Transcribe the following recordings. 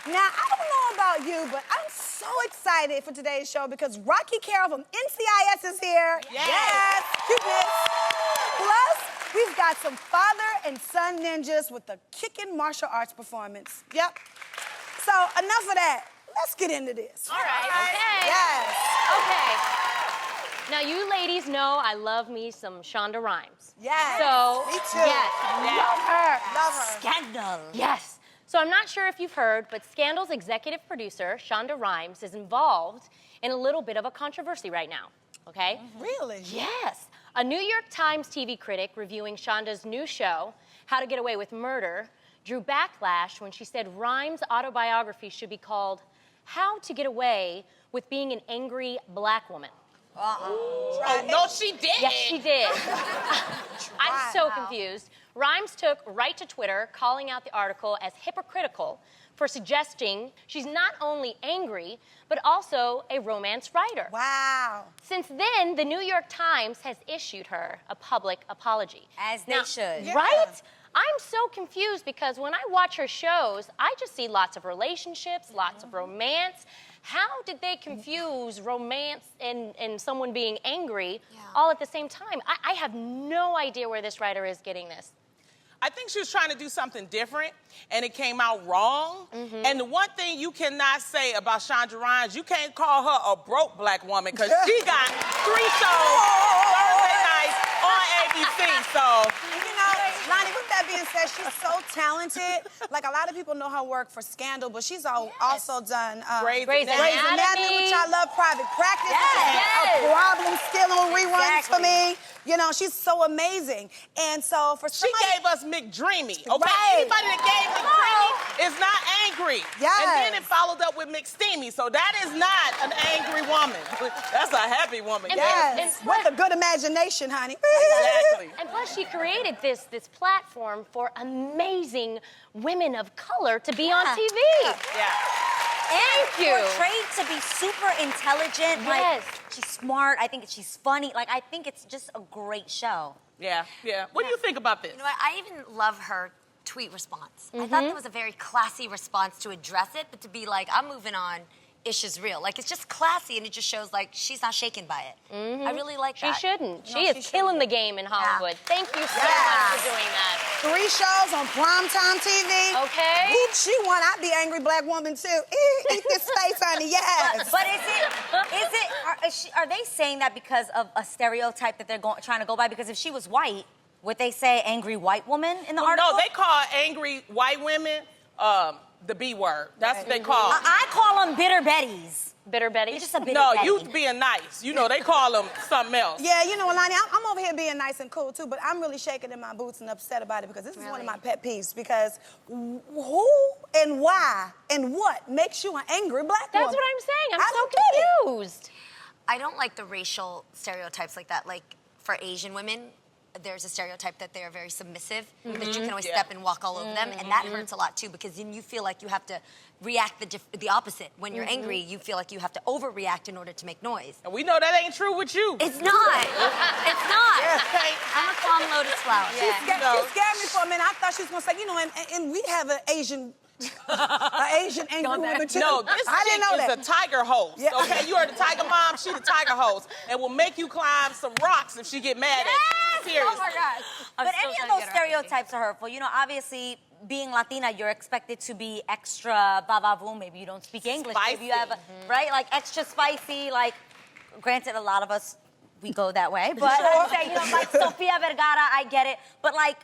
Now, I don't know about you, but I'm so excited for today's show because Rocky Carroll from NCIS is here. Yes. Cuteness. Plus, we've got some father and son ninjas with a kickin' martial arts performance. Yep. So, enough of that. Let's get into this. All right. Okay. Yes. Okay. Now, you ladies know I love me some Shonda Rhimes. Yes. So, me too. yes. Love her. Love her. Scandal. Yes. So I'm not sure if you've heard, but Scandal's executive producer, Shonda Rhimes, is involved in a little bit of a controversy right now, okay? Really? Yes. A New York Times TV critic reviewing Shonda's new show, How to Get Away with Murder, drew backlash when she said Rhimes' autobiography should be called How to Get Away with Being an Angry Black Woman. Oh, no, she didn't. Yes, she did. I'm so confused. Rhimes took right to Twitter, calling out the article as hypocritical for suggesting she's not only angry, but also a romance writer. Wow. Since then, the New York Times has issued her a public apology. As they should. Yeah. Right? I'm so confused because when I watch her shows, I just see lots of relationships, lots of romance. How did they confuse romance and someone being angry all at the same time? I have no idea where this writer is getting this. I think she was trying to do something different, and it came out wrong. And the one thing you cannot say about Shonda Rhimes, you can't call her a broke black woman, because she got 3 shows Thursday nights on ABC, so... You know, Lonnie, with that being said, she's so talented. Like, a lot of people know her work for Scandal, but she's also done Grey's Grey's Anatomy, which I love, Private Practice, a problem still on reruns for me. You know, she's so amazing. And so for somebody... She gave us McDreamy, okay? Right. Anybody that gave McDreamy is not angry. Yes. And then it followed up with McSteamy, so that is not an angry woman. That's a happy woman. Yes, with a good imagination, honey. Exactly. And plus, she created this platform for amazing women of color to be on TV. Yeah. Thank you. Portrayed to be super intelligent. Yes. Like, she's smart. I think she's funny. Like, I think it's just a great show. Yeah, yeah. What do you think about this? You know what, I even love her tweet response. I thought that was a very classy response to address it, but to be like, I'm moving on, ish is real. Like, it's just classy, and it just shows, like, she's not shaken by it. I really like She that. shouldn't. She is killing the game in Hollywood. Thank you so much for doing that. 3 shows on primetime TV. Okay. Whoop, she won. I'd be angry black woman, too. Eat this face, honey, yes. But are they saying that because of a stereotype that they're trying to go by? Because if she was white, would they say angry white woman in the article? No, they call angry white women the B word. That's what they call. I call them bitter Bettys. Bitter Betty? You're just a bitter No, Betty. you being nice. You know, they call them something else. Yeah, you know, Alani, I'm over here being nice and cool, too, but I'm really shaking in my boots and upset about it because this is one of my pet peeves, because who and why and what makes you an angry black woman? That's what I'm saying. I'm I so don't get it. confused. I don't like the racial stereotypes like that. Like, for Asian women, there's a stereotype that they are very submissive, that you can always step and walk all over them, and that hurts a lot, too, because then you feel like you have to react the opposite. When you're angry, you feel like you have to overreact in order to make noise. And we know that ain't true with you. It's not. It's not. I'm a calm lotus flower. She scared me for a minute. I thought she was going to say, you know, and we have an Asian angry woman, too. No, this chick is a tiger host, okay? You are the tiger mom, she the tiger host, and will make you climb some rocks if she get mad at you. Seriously. Oh, my God. But any of those stereotypes are hurtful. You know, obviously, being Latina, you're expected to be extra va-va-voom. Maybe you don't speak English. Spicy. Maybe you have, right? Like, extra spicy. Like, granted, a lot of us, we go that way. But I'm saying, you know, like, Sofia Vergara, I get it. But, like,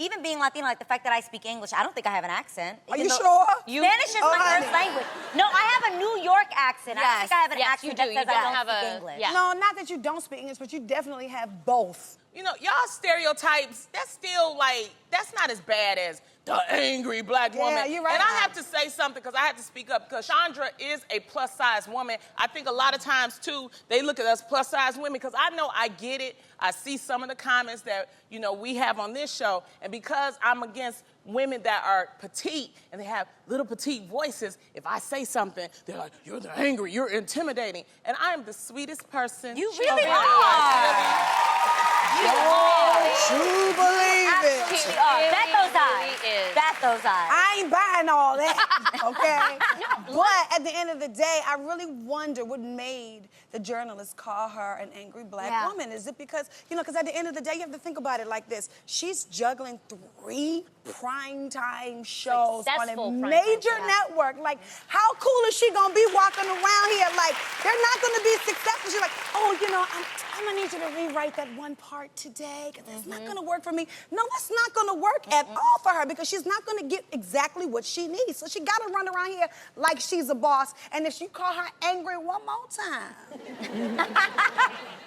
even being Latina, like the fact that I speak English, I don't think I have an accent. Are you sure? Spanish is my first language. No, I have a New York accent. I don't think I have an accent that says I don't speak English. Yeah. No, not that you don't speak English, but you definitely have both. You know, y'all stereotypes, that's still like, that's not as bad as the angry black woman. Yeah, you're right. And I have to say something because I have to speak up because Chandra is a plus-size woman. I think a lot of times, too, they look at us plus-size women because I know I get it. I see some of the comments that, you know, we have on this show. And because I'm against women that are petite and they have little petite voices, if I say something, they're like, you're the angry, you're intimidating. And I am the sweetest person. You really are. Don't you believe it? really are. Bet those eyes. Is. Bet those eyes. I ain't buying all that, okay? But at the end of the day, I really wonder what made the journalists call her an angry black woman. Is it because, because at the end of the day, you have to think about it like this. She's juggling 3 primetime shows on a major network. Like, how cool is she gonna be walking around here? Like, they're not gonna be successful. She's like, oh, I'm gonna need you to rewrite that one part today, because it's not gonna work for me. No, that's not gonna work at all for her, because she's not gonna get exactly what she needs. So she gotta run around here like she's a boss, and if you call her angry one more time.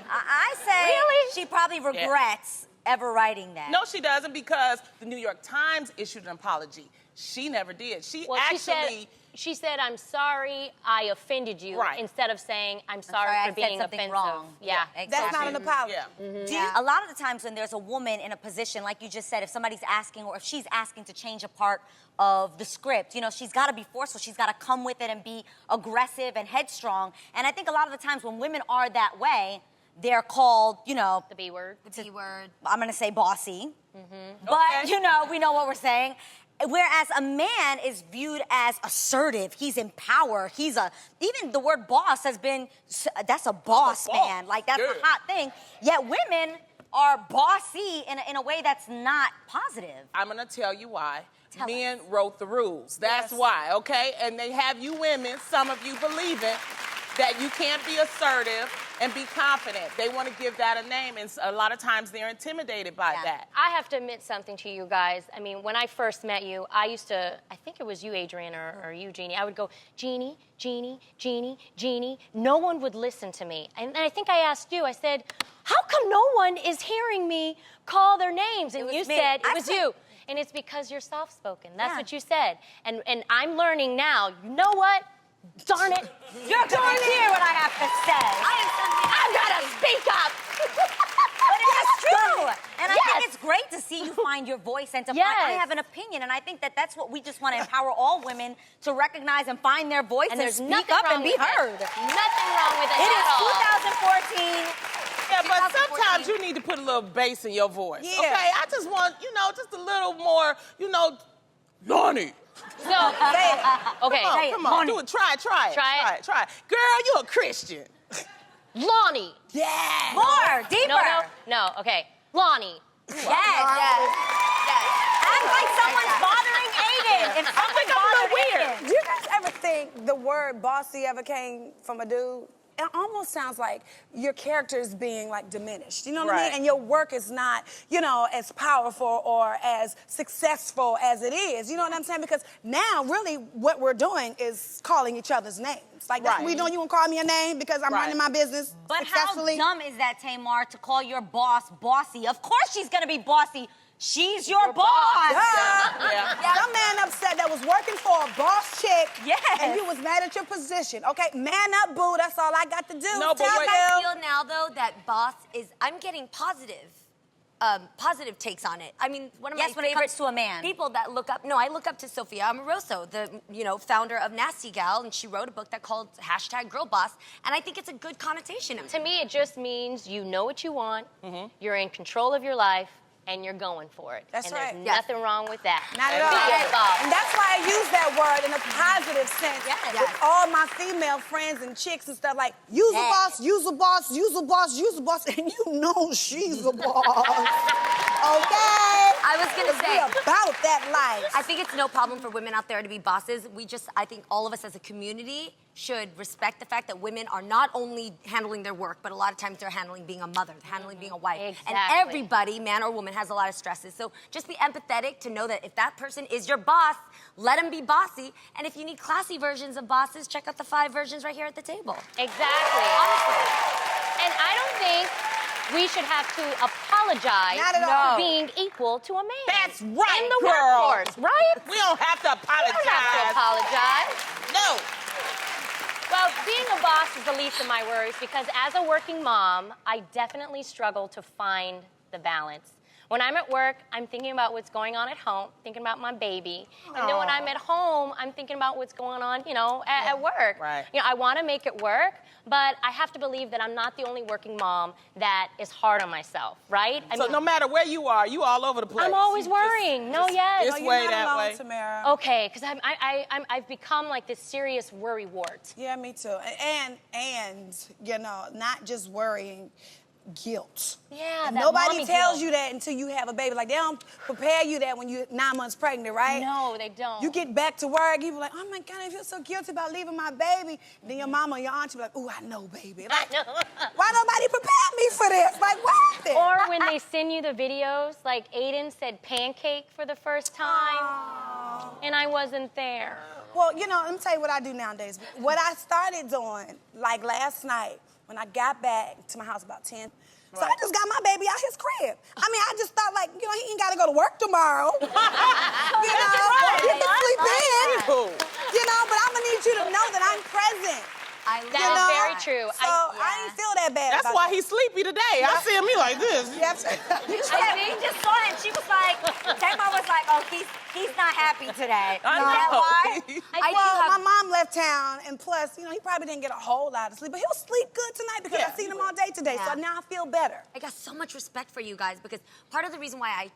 I say she probably regrets ever writing that. No, she doesn't, because the New York Times issued an apology. She never did. She said, I'm sorry I offended you, instead of saying, I'm sorry for being offensive. Wrong. Yeah. Exactly. That's not an apology. A lot of the times when there's a woman in a position, like you just said, if somebody's asking or if she's asking to change a part of the script, she's got to be forceful. She's got to come with it and be aggressive and headstrong. And I think a lot of the times when women are that way, they're called, the B word. The B word. I'm going to say bossy. But, we know what we're saying. Whereas a man is viewed as assertive, he's in power, even the word boss has been, that's a boss man, like that's a hot thing. Yet women are bossy in a way that's not positive. I'm gonna tell you why. Men wrote the rules, that's why, okay? And they have you women, some of you believing that you can't be assertive and be confident. They want to give that a name, and a lot of times they're intimidated by that. I have to admit something to you guys. I mean, when I first met you, I think it was you, Adrian, or you, Jeannie. I would go, Jeannie, Jeannie, Jeannie, Jeannie. No one would listen to me. And I think I asked you, I said, how come no one is hearing me call their names? And you said, it was you. And it's because you're soft-spoken. That's what you said. And I'm learning now, you know what? Darn it. You're going to hear what I have to say. I've got to speak up. But it's true. And I think it's great to see you find your voice and to find, I have an opinion. And I think that's what we just want to empower all women to recognize and find their voice and speak up and be heard. Nothing wrong with it It at all. is 2014. Yeah, but sometimes you need to put a little bass in your voice. Yeah. Okay, I just want, just a little more, Lonnie. So, okay. Come on, do it. Try it. Girl, you a Christian. Lonnie. Yeah. More, deeper. No, okay. Lonnie. Yes. Act like someone's bothering Aiden. If someone's bothering Aiden. Do you guys ever think the word bossy ever came from a dude? It almost sounds like your character is being diminished. You know what I mean? And your work is not, as powerful or as successful as it is. You know what I'm saying? Because now, really, what we're doing is calling each other's names. Like, that's what we doing. You want to call me a name because I'm running my business successfully. But how dumb is that, Tamar, to call your boss bossy? Of course she's going to be bossy. She's your boss. Some man upset that was working for a boss chick. And you was mad at your position. Okay, man up, boo. That's all I got to do. No, but I feel now, though, that boss is, I'm getting positive takes on it. I mean, one of my when it comes to a man. people that look up, I look up to Sophia Amoroso, the, founder of Nasty Gal, and she wrote a book that called #GirlBoss, and I think it's a good connotation. To me, it just means you know what you want, you're in control of your life, and you're going for it. That's right. There's nothing wrong with that. Not at all. And that's why I use that word in a positive sense with all my female friends and chicks and stuff like, use a boss, use a boss, use a boss, use a boss, and you know she's a boss. Okay? I was gonna say, we about that life. I think it's no problem for women out there to be bosses. I think all of us as a community should respect the fact that women are not only handling their work, but a lot of times they're handling being a mother, handling being a wife. Exactly. And everybody, man or woman, has a lot of stresses. So just be empathetic to know that if that person is your boss, let him be bossy. And if you need classy versions of bosses, check out the 5 versions right here at the table. Exactly. Honestly. And I don't think we should have to apologize for being equal to a man. That's right, in the girl. workforce, right? We don't have to apologize. We don't have to apologize. No. Well, being a boss is the least of my worries because as a working mom, I definitely struggle to find the balance. When I'm at work, I'm thinking about what's going on at home, thinking about my baby. And then when I'm at home, I'm thinking about what's going on, at work. Right. I want to make it work, but I have to believe that I'm not the only working mom that is hard on myself, right? So no matter where you are, you all over the place. I'm always worrying. This You're way, not that alone, way. Tamara. Okay, because I've become like this serious worry wart. Yeah, me too. And not just worrying, guilt. Yeah, And that nobody mommy tells guilt. you that until you have a baby. Like, they don't prepare you that when you're 9 months pregnant, right? No, they don't. You get back to work, you be like, oh my God, I feel so guilty about leaving my baby. Then your mama or your aunt, you be like, oh, I know, baby. Like, why nobody prepared me for this? Like, what happened? Or when they send you the videos, like Aiden said pancake for the first time, and I wasn't there. Well, let me tell you what I do nowadays. What I started doing, like last night, when I got back to my house about 10, so I just got my baby out his crib. I mean, I just thought, like, he ain't got to go to work tomorrow. He can sleep in. But I'm going to need you to know that I'm present. That's very true. So I didn't feel that bad. That's about why that. he's sleepy today. I see him, he like this. We just saw it. She was like, Tamar was like, oh, he's not happy today. I Is know. that why? My mom left town, and plus, he probably didn't get a whole lot of sleep, but he'll sleep good tonight because I seen him all day today, so now I feel better. I got so much respect for you guys because part of the reason why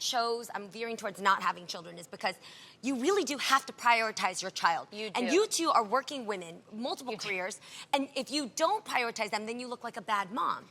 I'm veering towards not having children is because you really do have to prioritize your child. You do. And you two are working women, multiple careers, and if you don't prioritize them, then you look like a bad mom.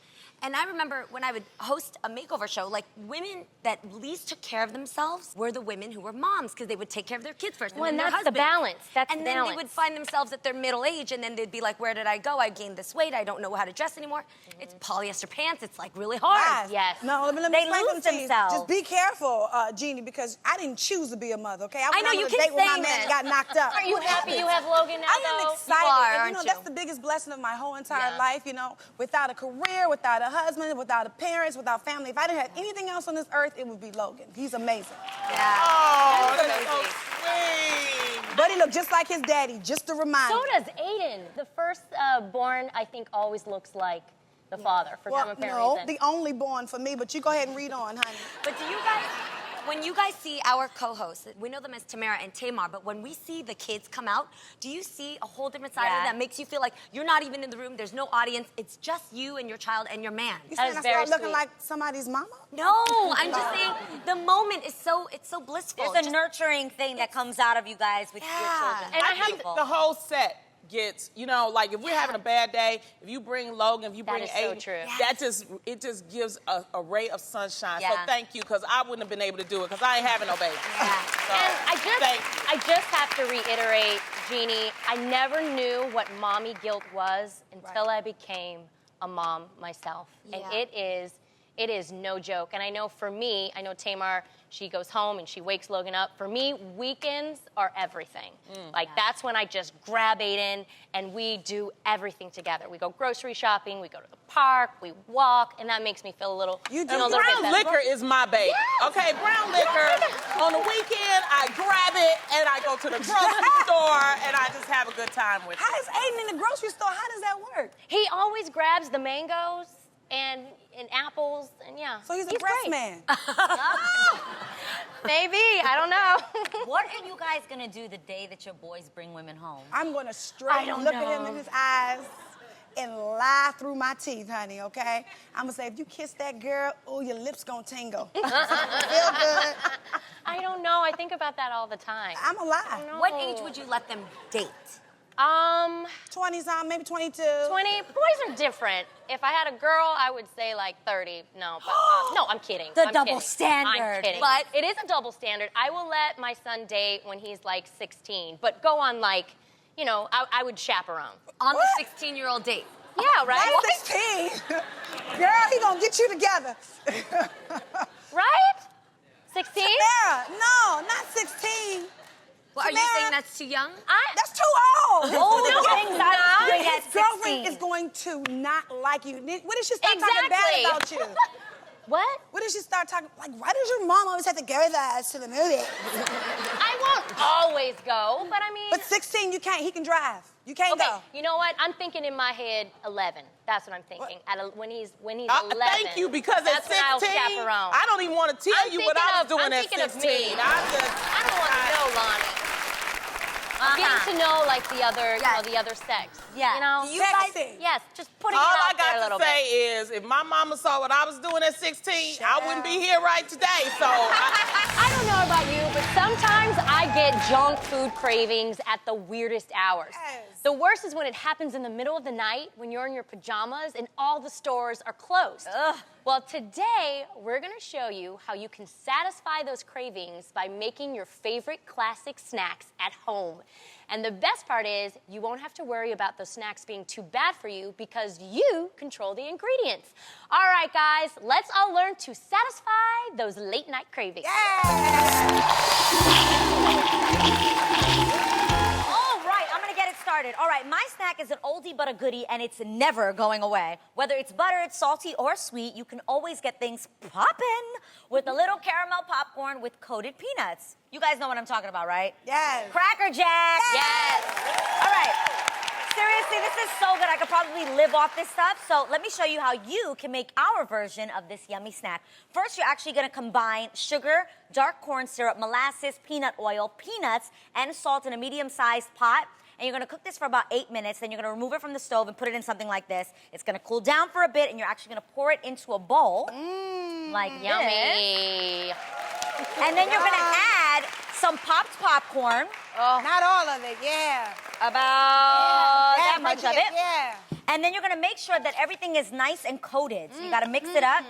And I remember when I would host a makeover show, like women that least took care of themselves were the women who were moms because they would take care of their kids first. Well, and then and their that's the husband. balance. And then they would find themselves at their middle age and then they'd be like, where did I go? I gained this weight. I don't know how to dress anymore. It's polyester pants. It's like really hard. Yes. No, let me They explain lose something to you. themselves. Just be careful, Jeannie, because I didn't choose to be a mother, okay? I know, went you on a keep date with my saying man and that. got knocked up. Are you happy you have Logan now, I though? am excited. You are, And, aren't that's you? the biggest blessing of my whole entire life, without a career, without a husband, without a parents, without family. If I didn't have anything else on this earth, it would be Logan. He's amazing. Oh, that's so sweet. But he looked just like his daddy, just to remind So me. does Aiden. The first born, I think, always looks like the father for some apparent reason. the only born for me, but you go ahead and read on, honey. But do you guys, when you guys see our co-hosts, we know them as Tamara and Tamar, but when we see the kids come out, do you see a whole different side of them that makes you feel like you're not even in the room, there's no audience, it's just you and your child and your man? You That saying is I very start looking sweet. like somebody's mama? No, I'm just saying the moment is so blissful. There's a nurturing thing that comes out of you guys with your children. And I think the whole set gets, like if we're having a bad day, if you bring Logan, if you bring is so Aiden, true. it just gives a ray of sunshine. So Yeah. thank you, because I wouldn't have been able to do it because I ain't having no baby. Yeah. So, And thank you. I just have to reiterate, Jeannie, I never knew what mommy guilt was until I became a mom myself. And Yeah. it is no joke. And I know for me, I know Tamar, she goes home and she wakes Logan up. For me, weekends are everything. That's when I just grab Aiden and we do everything together. We go grocery shopping, we go to the park, we walk, and that makes me feel a little, You do. a little bit Brown better. liquor is my baby. Yes. Okay, brown liquor. On the weekend, I grab it and I go to the grocery store and I just have a good time with it. How is Aiden in the grocery store? How does that work? He always grabs the mangoes and apples, and So he's a breast great. man. Maybe, I don't know. What are you guys gonna do the day that your boys bring women home? I'm going to straight look at him in his eyes and lie through my teeth, honey, okay? I'm going to say, if you kiss that girl, oh, your lips going to tingle. Feel good. I don't know. I think about that all the time. I'm a lie. No. What age would you let them date? 20-something, maybe 22. 20. Boys are different. If I had a girl, I would say like 30. No, but no, I'm kidding. The I'm double kidding. standard. I'm kidding. But- it is a double standard. I will let my son date when he's like 16, but go on like, I would chaperone. On What? the 16-year-old date. Yeah, right? Not 16. Girl, he going to get you together. Right? 16? Sarah, no, not 16. Well, are you Tamara. saying that's too young? That's too old. All the things I was doing at His girlfriend 16. is going to not like you. What if she start talking bad Exactly. about you? What? What if she start talking, like, why does your mom always have to go with us to the movie? I won't always go, but I mean... But 16, you can't, he can drive. You can't Okay, go. you know what? I'm thinking in my head 11. That's what I'm thinking. When he's 11. Thank you, because that's at 16, when I'll chaperone. I don't even want to tell you what I was doing at 16. I'm thinking of me. I don't want to know, Lonnie. Getting to know like the other, you know, the other sex. Yeah. You know. You guys, Yes, just putting All it I out there a got little to say bit. is, if my mama saw what I was doing at 16, I wouldn't be here right today. So I don't know about you, but sometimes I get junk food cravings at the weirdest hours. Yes. The worst is when it happens in the middle of the night when you're in your pajamas and all the stores are closed. Ugh. Well, today we're gonna show you how you can satisfy those cravings by making your favorite classic snacks at home. And the best part is you won't have to worry about those snacks being too bad for you because you control the ingredients. All right, guys, let's all learn to satisfy those late night cravings. All right, I'm gonna get it started. All right, my snack is an oldie but a goodie, and it's never going away. Whether it's buttered, salty, or sweet, you can always get things poppin' with a little caramel popcorn with coated peanuts. You guys know what I'm talking about, right? Yes. Cracker Jack. Yes. All right. Seriously, this is so good. I could probably live off this stuff. So let me show you how you can make our version of this yummy snack. First, you're actually gonna combine sugar, dark corn syrup, molasses, peanut oil, peanuts, and salt in a medium-sized pot. And you're gonna cook this for about 8 minutes. Then you're gonna remove it from the stove and put it in something like this. It's gonna cool down for a bit, and you're actually gonna pour it into a bowl. Like Yummy. this. And then you're gonna add some popped popcorn. Not all of it, yeah. About that much of it. Yeah. And then you're gonna make sure that everything is nice and coated. So you gotta mix it up.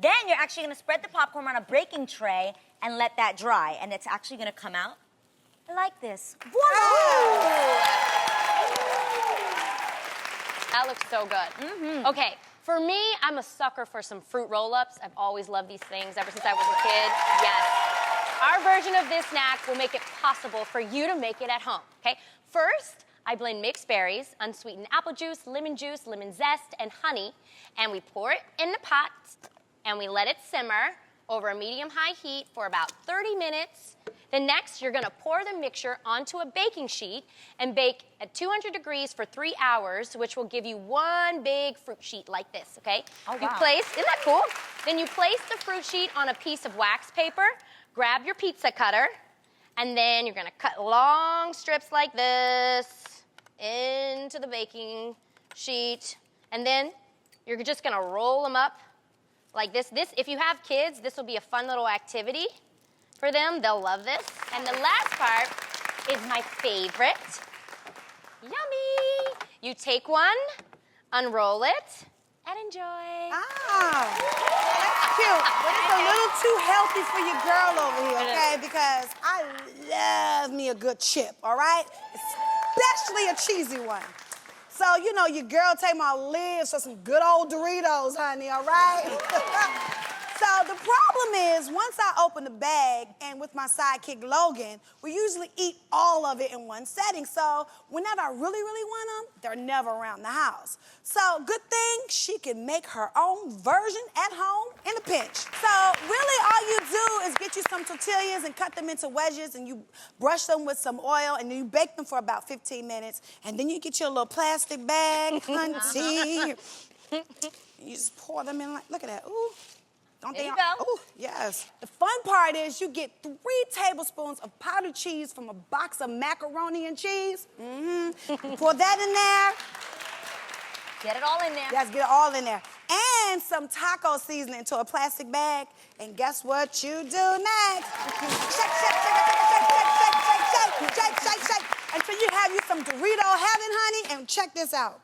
Then you're actually gonna spread the popcorn on a baking tray and let that dry. And it's actually gonna come out like this. Voila! That looks so good. Okay, for me, I'm a sucker for some fruit roll-ups. I've always loved these things ever since I was a kid. Yes. Our version of this snack will make it possible for you to make it at home, okay? First, I blend mixed berries, unsweetened apple juice, lemon zest, and honey, and we pour it in the pot, and we let it simmer over a medium-high heat for about 30 minutes. Then next, you're gonna pour the mixture onto a baking sheet and bake at 200 degrees for 3 hours, which will give you one big fruit sheet like this, okay? Oh, You wow. isn't that cool? Then you place the fruit sheet on a piece of wax paper, grab your pizza cutter, and then you're gonna cut long strips like this into the baking sheet, and then you're just gonna roll them up like this. If you have kids, this will be a fun little activity for them. They'll love this. And the last part is my favorite. Yummy! You take one, unroll it, and enjoy. Ah, that's cute. But it's a little too healthy for your girl over here, okay? Because I love me a good chip, all right? Especially a cheesy one. So, you know, your girl take my lips for some good old Doritos, honey, all right? So the problem is, once I open the bag, and with my sidekick Logan, we usually eat all of it in one setting. So whenever I really, really want them, they're never around the house. So good thing she can make her own version at home in a pinch. So really all you do is get you some tortillas and cut them into wedges, and you brush them with some oil, and then you bake them for about 15 minutes. And then you get your little plastic bag, hunty. You just pour them in like, look at that, ooh. Don't There they you go. Oh, yes. The fun part is you get 3 tablespoons of powdered cheese from a box of macaroni and cheese. You pour that in there. Get it all in there. Yes, get it all in there. And some taco seasoning into a plastic bag. And guess what you do next? Shake, shake, shake, shake, shake, shake, shake, shake, shake, shake. Until you have you some Dorito heaven, honey. And check this out.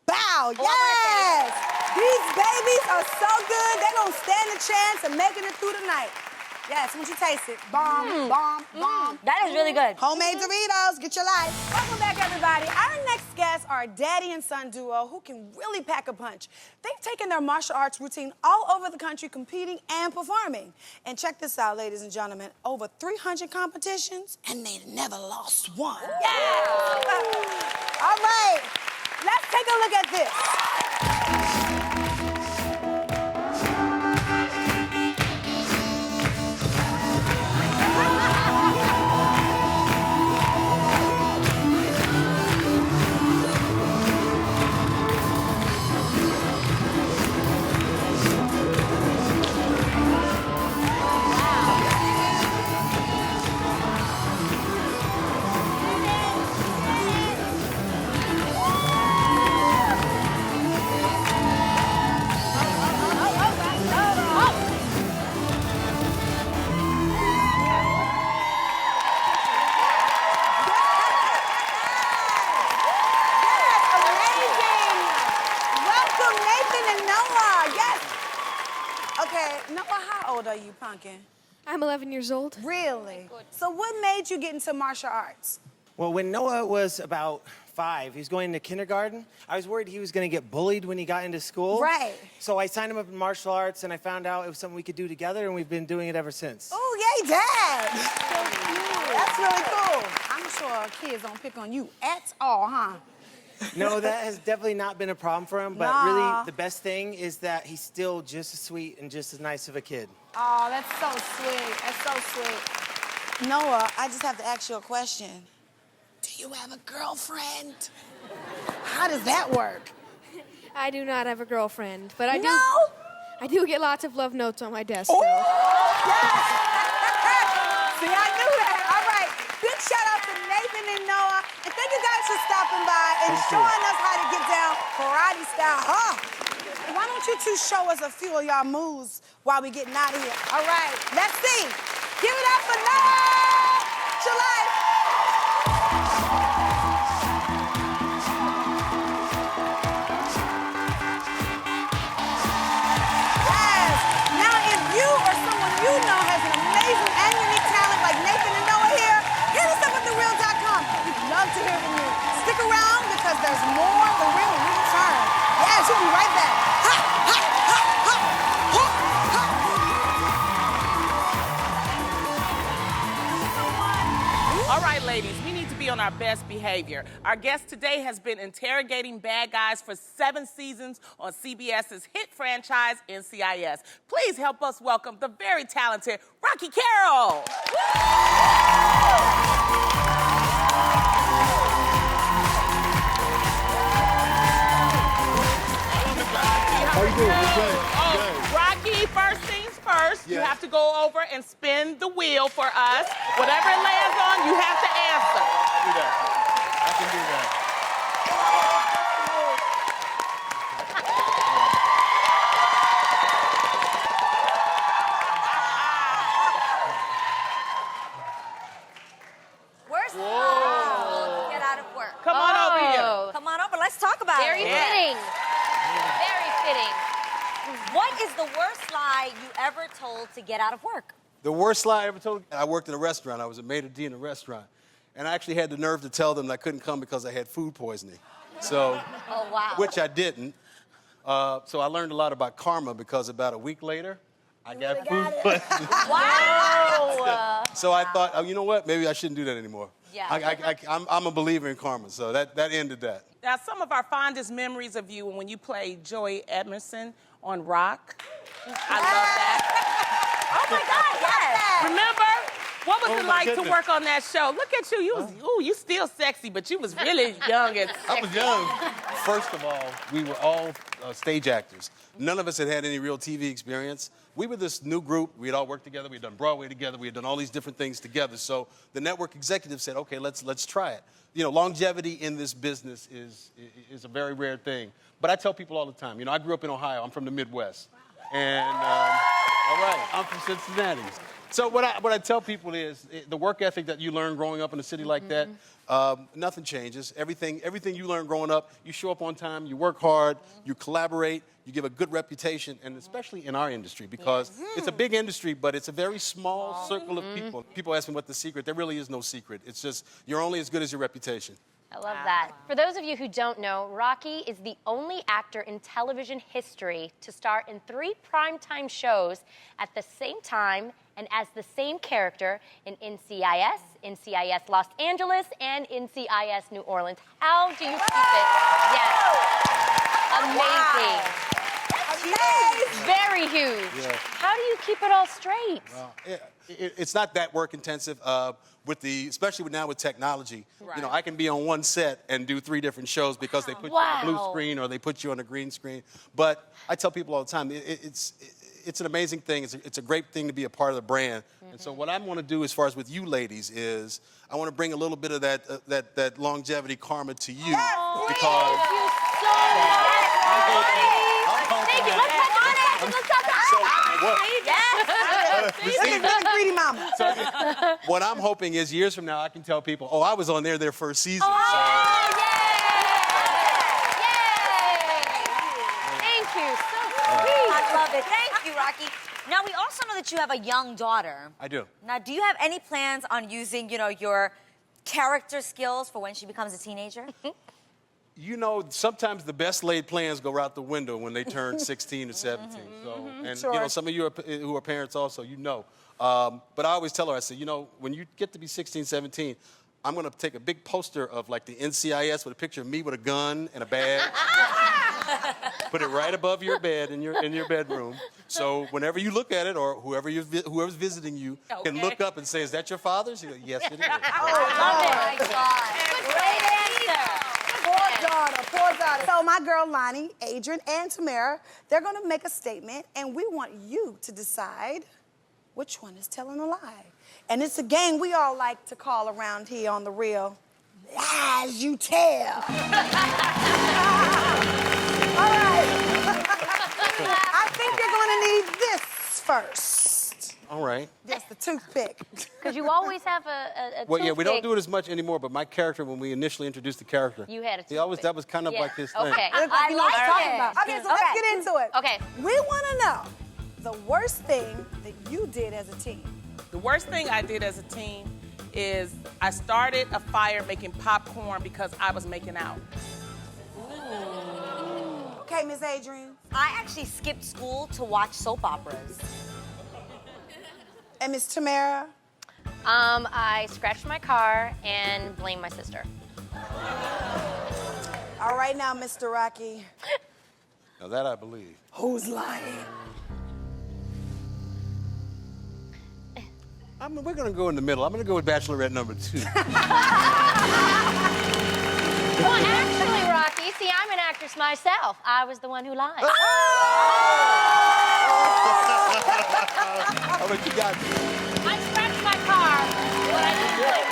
Bow, yes! These babies are so good, they don't stand a chance of making it through the night. Yes, once you taste it, bomb, bomb, bomb. That is really good. Homemade Doritos, get your life. Welcome back, everybody. Our next guests are a daddy and son duo who can really pack a punch. They've taken their martial arts routine all over the country, competing and performing. And check this out, ladies and gentlemen, over 300 competitions, and they never lost one. Yeah! All right. Let's take a look at this. 11 years old. Really? So what made you get into martial arts? Well, when Noah was about 5, he was going into kindergarten. I was worried he was going to get bullied when he got into school. Right. So I signed him up in martial arts, and I found out it was something we could do together, and we've been doing it ever since. Oh, yay, Dad! So cute. That's really cool. I'm sure kids don't pick on you at all, huh? No, that has definitely not been a problem for him, but really the best thing is that he's still just as sweet and just as nice of a kid. Oh, that's so sweet. That's so sweet. Noah, I just have to ask you a question. Do you have a girlfriend? How does that work? I do not have a girlfriend, but I do. No? I do get lots of love notes on my desk. Oh, though. yes. See, I knew that. All right. Big shout out to Nathan and Noah. And thank you guys for stopping by and showing us how to get down karate style. Huh? Why don't you two show us a few of y'all moves while we getting out of here? All right. Let's see. Give it up for Noah. July. You know has an amazing and unique talent like Nathan and Noah here, hit us up at TheReal.com. We'd love to hear from you. Stick around because there's more The Real when we return. Yes, we'll be right back. Ha, ha, ha, ha, ha, ha. All right, ladies, we need to be on our best behavior. Our guest today has been interrogating bad guys for 7 seasons on CBS's hit franchise, NCIS. Please help us welcome the very talented Rocky Carroll. How you doing? Good. Oh, Rocky, first things first, you have to go over and spin the wheel for us. Whatever it lands on, you have to answer. Do that. I can do that. Where's the get out of work? Come on over here. Come on over. Let's talk about Very it. fitting. Very fitting. What is the worst lie you ever told to get out of work? The worst lie I ever told, I worked in a restaurant. I was a maitre d' in a restaurant. And I actually had the nerve to tell them that I couldn't come because I had food poisoning. So, Oh, wow. which I didn't. So I learned a lot about karma because about a week later, I got food poisoning. Wow. So I thought, oh, you know what? Maybe I shouldn't do that anymore. Yeah. I'm a believer in karma, so that ended that. Now, some of our fondest memories of you when you played Joey Edmondson on Rock. I love that. Oh, my God, yes. Remember? What was Oh, it my like goodness. to work on that show? Look at you. You was, you still sexy, but you was really young and sexy. I was young. First of all, we were all stage actors. None of us had had any real TV experience. We were this new group. We had all worked together. We had done Broadway together. We had done all these different things together. So the network executive said, okay, let's try it. You know, longevity in this business is a very rare thing. But I tell people all the time, you know, I grew up in Ohio. I'm from the Midwest. And, all right, I'm from Cincinnati. So what I tell people is the work ethic that you learn growing up in a city like that, nothing changes. Everything you learn growing up, you show up on time, you work hard, you collaborate, you give a good reputation, and especially in our industry because it's a big industry, but it's a very small circle of people. People ask me what the secret. There really is no secret. It's just you're only as good as your reputation. I love that. For those of you who don't know, Rocky is the only actor in television history to star in 3 primetime shows at the same time and as the same character in NCIS, NCIS Los Angeles, and NCIS New Orleans. How do you keep it? Yes. Amazing. Very huge. Yeah. How do you keep it all straight? It's not that work intensive. Especially now with technology, you know, I can be on one set and do 3 different shows because they put you on a blue screen or they put you on a green screen. But I tell people all the time, it's an amazing thing. It's a great thing to be a part of the brand. And so what I want to do as far as with you ladies is I want to bring a little bit of that longevity karma to you because Thank you so much. Thank you. Let's touch on it. Let's touch on it. Look at the greedy mama. what I'm hoping is years from now I can tell people, oh, I was on their first season. So. Yay! Thank you. So sweet. I love it. Thank you, Rocky. Now, we also know know that you have a young daughter. I do. Now, do you have any plans on using, your character skills for when she becomes a teenager? You know, sometimes the best laid plans go out the window when they turn 16 or 17. So, and Sure. some of you who are parents also, But I always tell her, I say, when you get to be 16, 17, I'm going to take a big poster of like the NCIS with a picture of me with a gun and a badge. Put it right above your bed in your bedroom. So whenever you look at it, or whoever's visiting you can look up and say, "Is that your father?" She goes, "Yes, it is." Love it. My God. Great answer. Poor daughter. So my girl Lonnie, Adrian, and Tamara, they're gonna make a statement, and we want you to decide which one is telling a lie. And it's a game we all like to call around here on The Real, Lies You Tell. All right. I think you're gonna need this first. All right. That's the toothpick. Because you always have a Well, yeah, we don't toothpick. do it as much anymore, but my character, when we initially introduced the character, You had a that was kind of Yeah. like his thing. Okay. I like it. Okay, so let's get into it. Okay. We wanna know the worst thing that you did as a teen. The worst thing I did as a teen is I started a fire making popcorn because I was making out. Okay, Miss Adrian. I actually skipped school to watch soap operas. And Miss Tamara. I scratched my car and blamed my sister. All right now, Mr. Rocky. Now that I believe. Who's lying? We're going to go in the middle. I'm going to go with Bachelorette number 2. Well, actually, Rocky, see, I'm an actress myself. I was the one who lied. Oh, but you got me. I scratched my car, but I didn't blame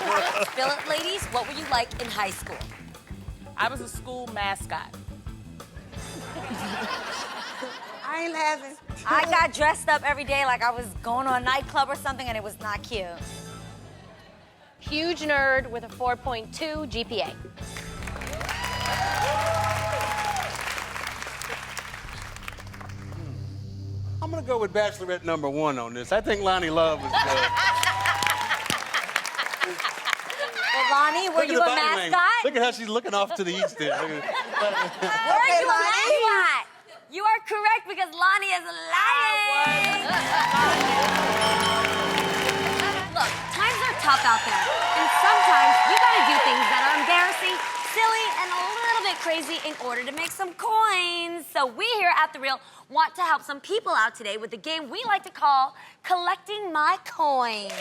myself. Spill it, ladies. What were you like in high school? I was a school mascot. I ain't laughing. I got dressed up every day like I was going to a nightclub or something, and it was not cute. Huge nerd with a 4.2 GPA. I'm going to go with Bachelorette number 1 on this. I think Lonnie Love was good. Well, Lonnie, were you a mascot? Look at how she's looking off to the east there. Were you a mascot? You are correct because Lonnie is lying. Look, times are tough out there, and sometimes you gotta do things that are embarrassing, silly, and a little bit crazy in order to make some coins. So we here at The Real want to help some people out today with a game we like to call Collecting My Coins.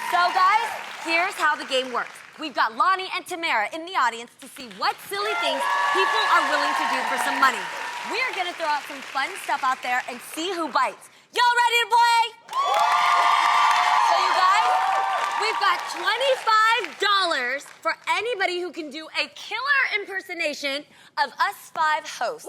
So guys, here's how the game works. We've got Lonnie and Tamara in the audience to see what silly things people are willing to do for some money. We're gonna throw out some fun stuff out there and see who bites. Y'all ready to play? So you guys, we've got $25 for anybody who can do a killer impersonation of us 5 hosts.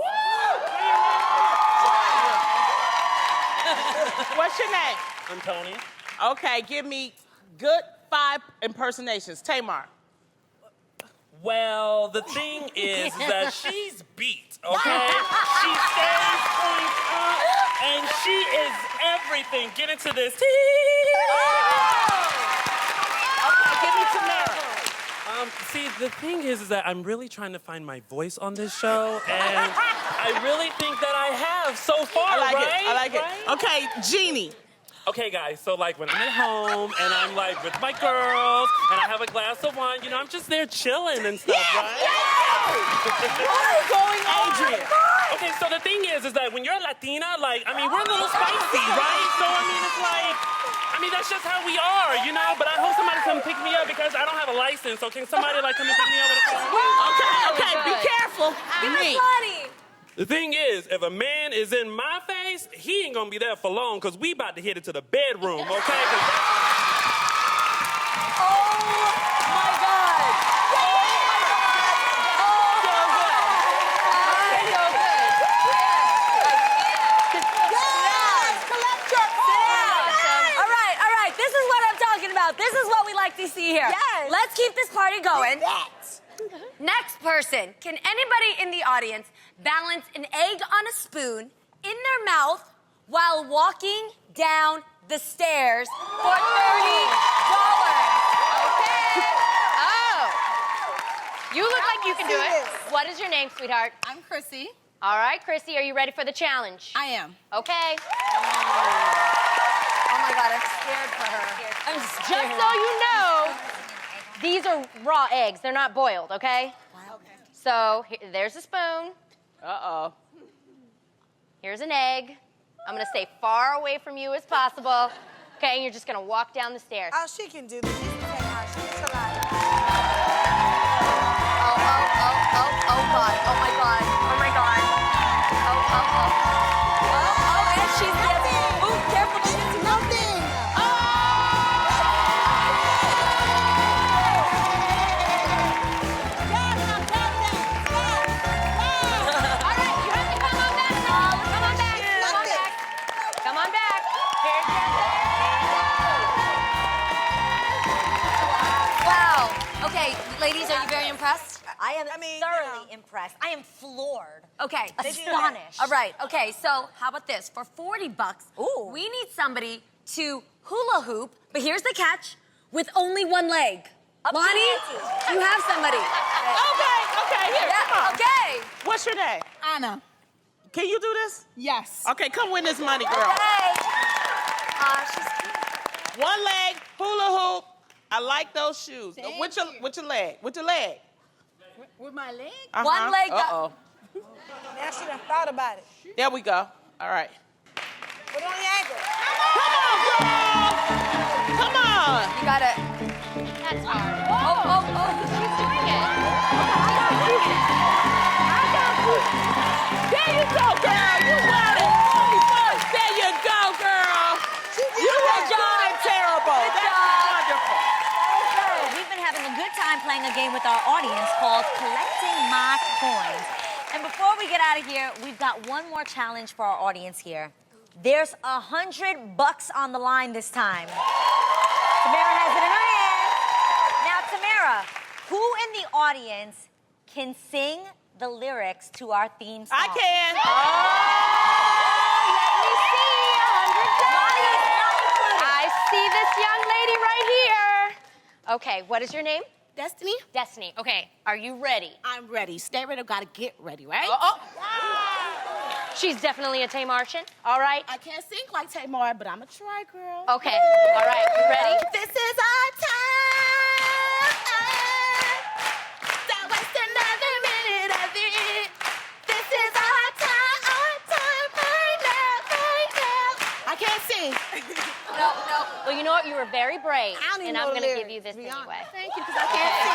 What's your name? I'm Tony. Okay, give me good 5 impersonations. Tamar. Well, the thing is that she's beat, okay? She stays points up, and she is everything. Get into this. Okay, give me Tamara. See, the thing is that I'm really trying to find my voice on this show, and I really think that I have so far, I like right? it. I like Right? it. Okay, Jeannie. Okay, guys, so like when I'm at home and I'm like with my girls and I have a glass of wine, I'm just there chilling and stuff, right? What is going on? Adrian. Okay, so the thing is that when you're Latina, we're a little spicy, right? So, it's that's just how we are, But I hope somebody come pick me up because I don't have a license. So can somebody, come and pick me up with a car? Okay, be careful. Give us Lonnie. The thing is, if a man is in my face, he ain't gonna be there for long because we about to hit it to the bedroom, okay? Oh, my God. All right. This is what I'm talking about. This is what we like to see here. Yes. Let's keep this party going. Next person. Can anybody in the audience balance an egg on a spoon in their mouth while walking down the stairs for $30. Okay. Oh. You look like you can do it. What is your name, sweetheart? I'm Chrissy. All right, Chrissy, are you ready for the challenge? I am. Okay. Oh my God, I'm scared for her. I'm Just scared. so you know, these are raw eggs. They're not boiled, okay? So there's a spoon. Uh-oh. Here's an egg. I'm gonna stay far away from you as possible. Okay, and you're just gonna walk down the stairs. Oh, she can do this. She's a lot. Oh God. Oh my God. Oh my God. Oh, and she's getting. Ooh, careful, she's nothing. All right, you have to come on back now. Come on back. Come on back. Come on back. Here's your Wow. Okay, ladies, are you very impressed? I am thoroughly impressed. I am floored. Okay. Astonished. All right. Okay. So how about this? For $40, Ooh. we need somebody to hula hoop. But here's the catch: with only one leg. Lonnie, you have somebody. Okay, here, Yeah. come on. Okay. What's your name? Anna. Can you do this? Yes. Okay, come win this money, girl. Okay. She's cute. One leg, hula hoop. I like those shoes. Thank With your you. leg. With your leg. With my leg? One leg. Uh-oh. Now she done thought about it. There we go. All right. Put it on your ankle. Come on, girl. Come on. You gotta. That's hard. Oh. She's doing it. There you go, girl. You got it. There you go, girl. You were doing terrible. That's wonderful. We've been having a good time playing a game with our audience called Collecting My Coins. And before we get out of here, we've got one more challenge for our audience here. There's $100 on the line this time. Tamara has it in her hand. Now, Tamara, who in the audience can sing the lyrics to our theme song? I can. Let me see, $100. I see this young lady right here. Okay, what is your name? Destiny? Destiny. Okay, are you ready? I'm ready. Stay ready, gotta get ready, right? She's definitely a Tamartian. All right. I can't sing like Tamar, but I'm a try, girl. Okay. All right. You ready? This is our time. Don't waste another minute of it. This is our time right now. I can't sing. No. Well, you know what? You were very brave, I don't even and know I'm the going to give lyrics, you this to be honest. anyway. Thank you, because I can't sing.